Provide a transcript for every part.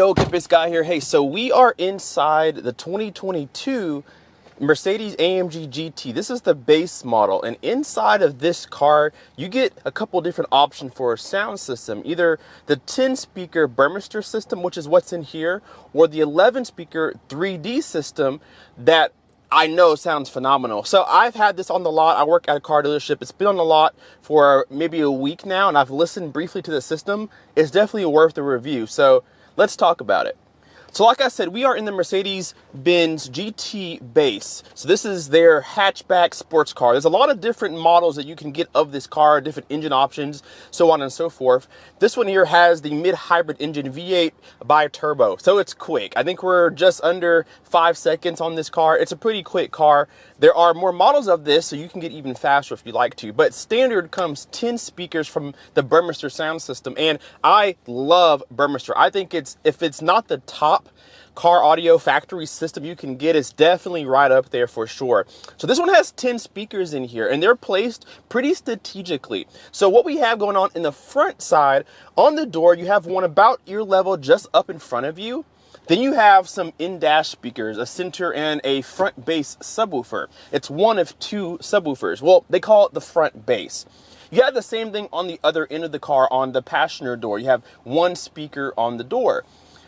Yo, Campus Guy here. Hey, so we are inside the 2022 Mercedes AMG GT. This is the base model, and inside of this car, you get a couple different options for a sound system. Either the 10-speaker Burmester system, which is what's in here, or the 11-speaker 3D system that I know sounds phenomenal. So I've had this on the lot. I work at a car dealership. It's been on the lot for maybe a week now, and I've listened briefly to the system. It's definitely worth the review. So let's talk about it. So like I said, we are in the Mercedes-Benz GT base. So this is their hatchback sports car. There's a lot of different models that you can get of this car, different engine options, so on and so forth. This one here has the mid-hybrid engine V8 bi-turbo, so it's quick. I think we're just under 5 seconds on this car. It's a pretty quick car. There are more models of this, so you can get even faster if you like to. But standard comes 10 speakers from the Burmester sound system, and I love Burmester. I think if it's not the top car audio factory system you can get, it's definitely right up there for sure. So this one has 10 speakers in here, and they're placed pretty strategically. So what we have going on in the front side, on the door, you have one about ear level just up in front of you. Then you have some in-dash speakers, a center and a front bass subwoofer. It's one of two subwoofers. Well, they call it the front bass. You have the same thing on the other end of the car on the passenger door. You have one speaker on the door.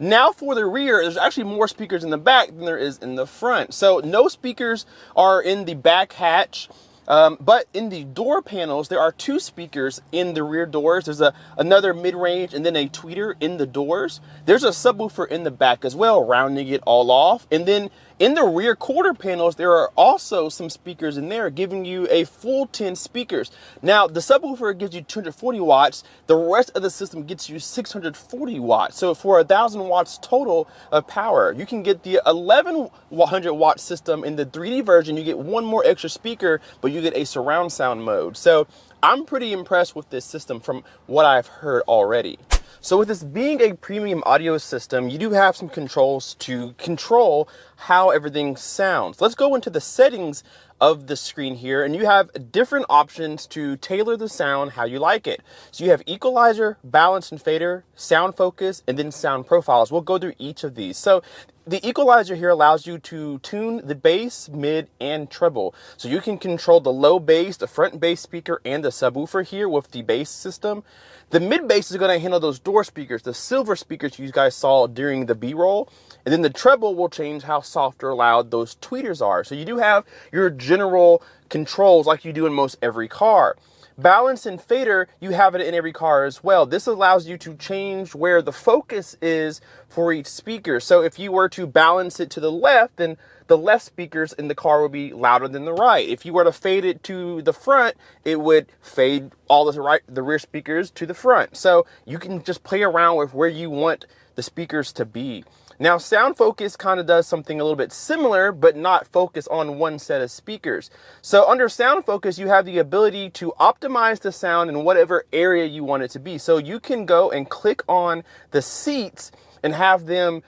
Now for the rear, there's actually more speakers in the back than there is in the front. So no speakers are in the back hatch, but in the door panels, there are two speakers in the rear doors. There's another mid-range and then a tweeter in the doors. There's a subwoofer in the back as well, rounding it all off. And then in the rear quarter panels, there are also some speakers in there, giving you a full 10 speakers. Now, the subwoofer gives you 240 watts. The rest of the system gets you 640 watts. So for 1,000 watts total of power, you can get the 1,100 watt system in the 3D version. You get one more extra speaker, but you get a surround sound mode. So I'm pretty impressed with this system from what I've heard already. So with this being a premium audio system, you do have some controls to control how everything sounds. Let's go into the settings of the screen here, and you have different options to tailor the sound how you like it. So you have equalizer, balance and fader, sound focus, and then sound profiles. We'll go through each of these. So the equalizer here allows you to tune the bass, mid, and treble. So you can control the low bass, the front bass speaker, and the subwoofer here with the bass system. The mid bass is going to handle those door speakers, the silver speakers you guys saw during the B-roll. And then the treble will change how soft or loud those tweeters are. So you do have your general controls like you do in most every car. Balance and fader, you have it in every car as well. This allows you to change where the focus is for each speaker. So if you were to balance it to the left, then the left speakers in the car would be louder than the right. If you were to fade it to the front, it would fade all the rear speakers to the front. So you can just play around with where you want the speakers to be. Now, sound focus kind of does something a little bit similar, but not focus on one set of speakers. So under sound focus, you have the ability to optimize the sound in whatever area you want it to be. So you can go and click on the seats and have them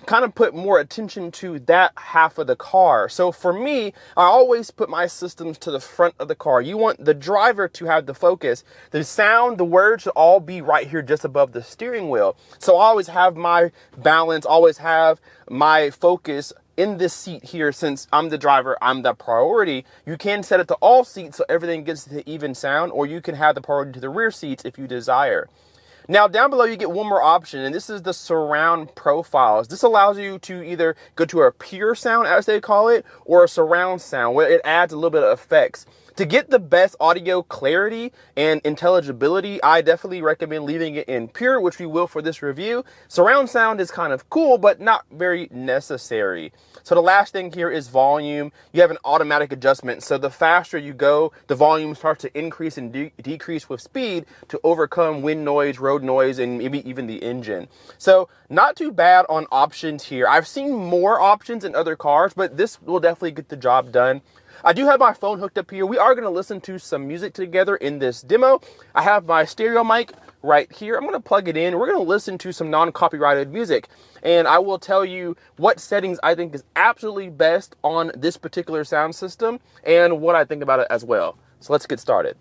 kind of put more attention to that half of the car. So for me, I always put my systems to the front of the car. You want the driver to have the focus. The sound, the words should all be right here just above the steering wheel. So I always have my balance, always have my focus in this seat here. Since I'm the driver, I'm the priority. You can set it to all seats so everything gets the even sound, or you can have the priority to the rear seats if you desire. Now down below you get one more option, and this is the surround profiles. This allows you to either go to a pure sound, as they call it, or a surround sound, where it adds a little bit of effects. To get the best audio clarity and intelligibility, I definitely recommend leaving it in pure, which we will for this review. Surround sound is kind of cool, but not very necessary. So the last thing here is volume. You have an automatic adjustment. So the faster you go, the volume starts to increase and decrease with speed to overcome wind noise, road noise, and maybe even the engine. So not too bad on options here. I've seen more options in other cars, but this will definitely get the job done. I do have my phone hooked up here. We are going to listen to some music together in this demo. I have my stereo mic right here. I'm going to plug it in. We're going to listen to some non-copyrighted music, and I will tell you what settings I think is absolutely best on this particular sound system and what I think about it as well. So let's get started.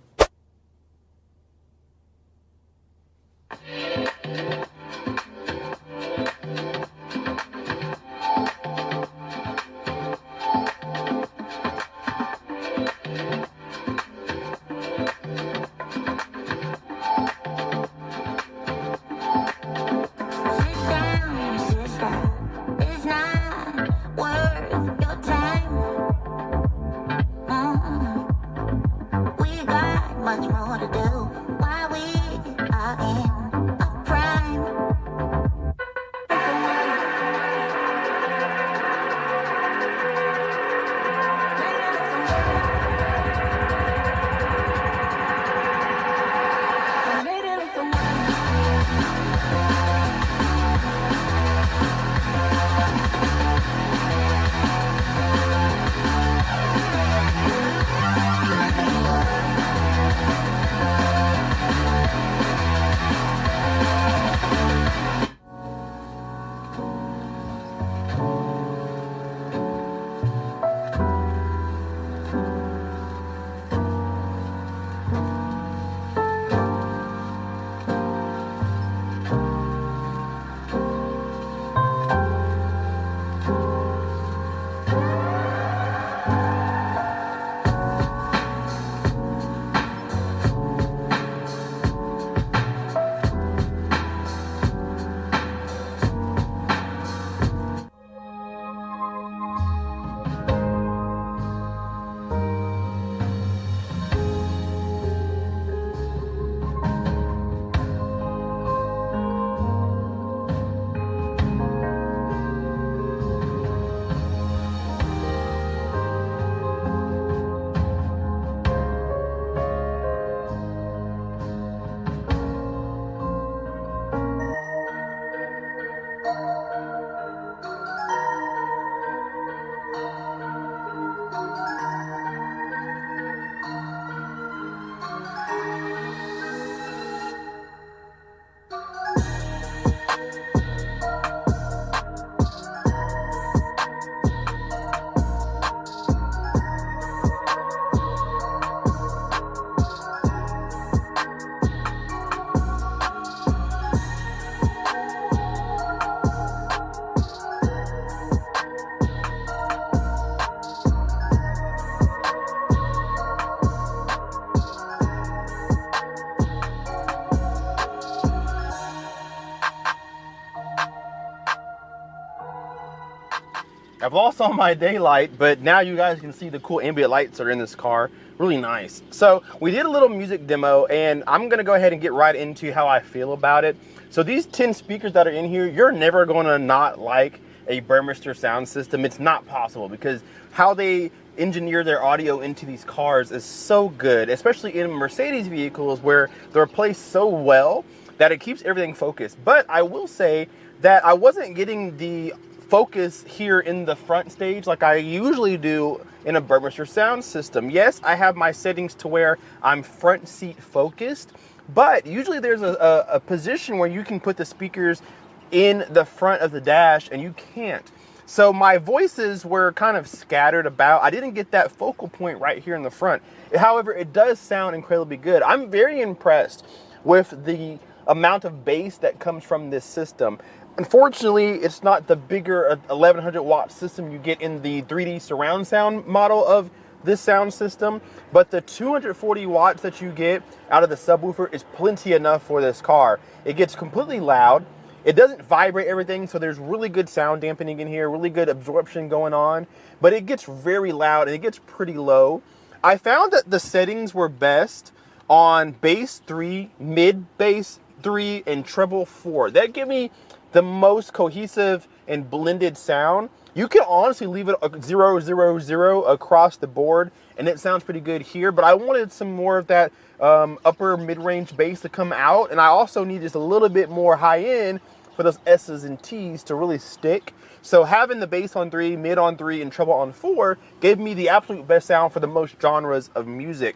I've lost all my daylight, but now you guys can see the cool ambient lights that are in this car. Really nice. So we did a little music demo, and I'm gonna go ahead and get right into how I feel about it. So these 10 speakers that are in here, you're never gonna not like a Burmester sound system. It's not possible, because how they engineer their audio into these cars is so good, especially in Mercedes vehicles where they're placed so well that it keeps everything focused. But I will say that I wasn't getting the focus here in the front stage like I usually do in a Burmester sound system. Yes, I have my settings to where I'm front seat focused, but usually there's a position where you can put the speakers in the front of the dash and you can't. So my voices were kind of scattered about. I didn't get that focal point right here in the front. However, it does sound incredibly good. I'm very impressed with the amount of bass that comes from this system. Unfortunately, it's not the bigger 1100 watt system you get in the 3D surround sound model of this sound system, but the 240 watts that you get out of the subwoofer is plenty enough for this car. It gets completely loud. It doesn't vibrate everything, so there's really good sound dampening in here, really good absorption going on, but it gets very loud and it gets pretty low. I found that the settings were best on bass 3, mid bass 3, and treble 4. That gave me the most cohesive and blended sound. You can honestly leave it 0, 0, 0 across the board and it sounds pretty good here, but I wanted some more of that upper mid-range bass to come out, and I also need just a little bit more high end for those S's and T's to really stick. So having the bass on 3, mid on 3, and treble on 4 gave me the absolute best sound for the most genres of music.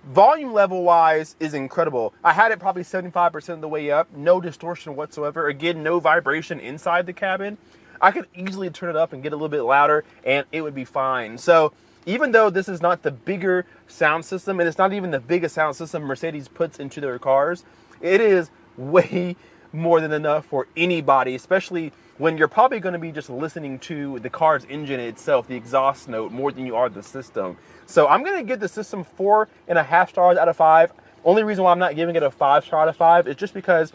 Volume level wise is incredible. I had it probably 75% of the way up, no distortion whatsoever. Again, no vibration inside the cabin. I could easily turn it up and get a little bit louder and it would be fine. So even though this is not the bigger sound system, and it's not even the biggest sound system Mercedes puts into their cars, it is way more than enough for anybody, especially when you're probably going to be just listening to the car's engine itself, the exhaust note, more than you are the system. So I'm going to give the system 4.5 stars out of 5. Only reason why I'm not giving it a 5-star out of 5 is just because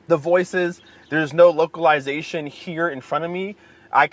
the voices, there's no localization here in front of me. I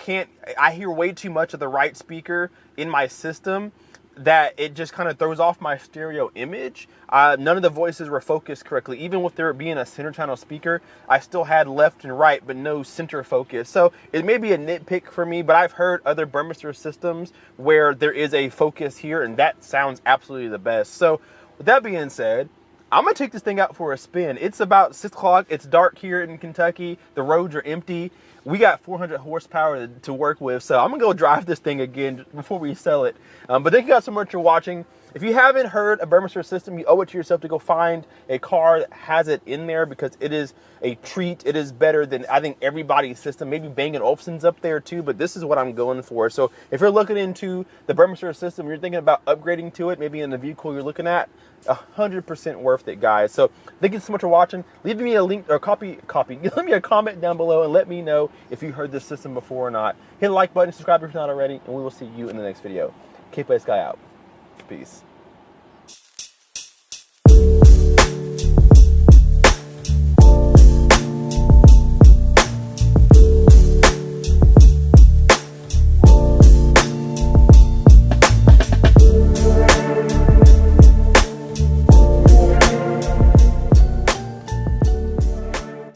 hear way too much of the right speaker in my system that it just kind of throws off my stereo image. None of the voices were focused correctly. Even with there being a center channel speaker, I still had left and right, but no center focus. So it may be a nitpick for me, but I've heard other Burmester systems where there is a focus here, and that sounds absolutely the best. So with that being said, I'm gonna take this thing out for a spin. It's about 6 o'clock. It's dark here in Kentucky. The roads are empty. We got 400 horsepower to work with, so I'm gonna go drive this thing again before we sell it. But thank you guys so much for watching. If you haven't heard a Burmester system, you owe it to yourself to go find a car that has it in there, because it is a treat. It is better than, I think, everybody's system. Maybe Bang & Olufsen's up there too, but this is what I'm going for. So if you're looking into the Burmester system, you're thinking about upgrading to it, maybe in the vehicle you're looking at, 100% worth it, guys. So thank you so much for watching. Leave me a link or leave me a comment down below and let me know if you heard this system before or not. Hit the like button, subscribe if you're not already, and we will see you in the next video. K-Place Guy out. Peace.